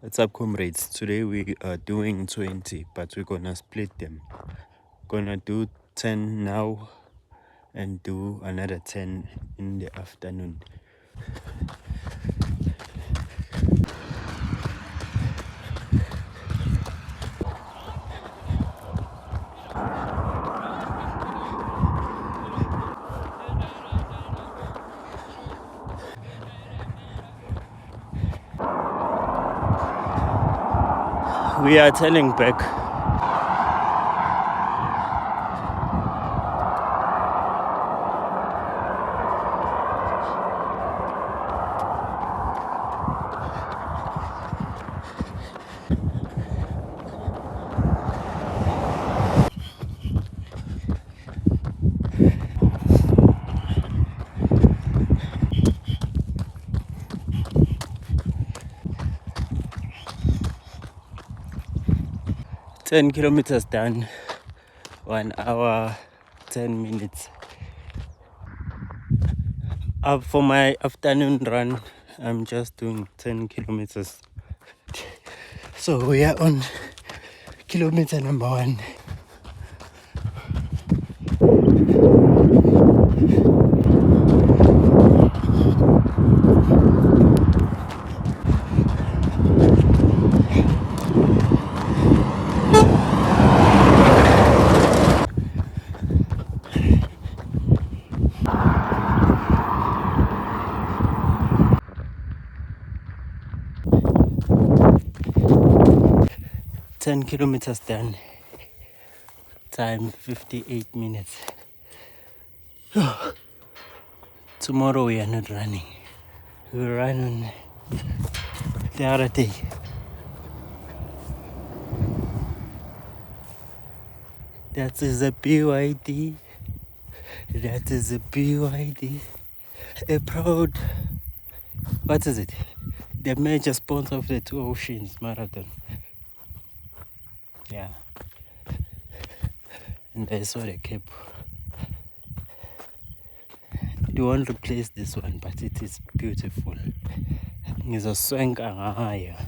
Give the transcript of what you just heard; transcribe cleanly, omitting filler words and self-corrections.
What's up, comrades? Today we are doing 20, but we're gonna split them. Gonna do 10 now and do another 10 in the afternoon. We are turning back. 10 kilometers done, 1 hour 10 minutes. For my afternoon run, I'm just doing 10 kilometers. So we are on kilometer number 1. Ten kilometers done. Time 58 minutes. Tomorrow we are not running. We run on the other day. That is a BYD. That is a BYD. A proud. What is it? The major sponsor of the Two Oceans Marathon. Yeah. And I saw the cap. It won't replace this one, but it is beautiful. It's a swank higher.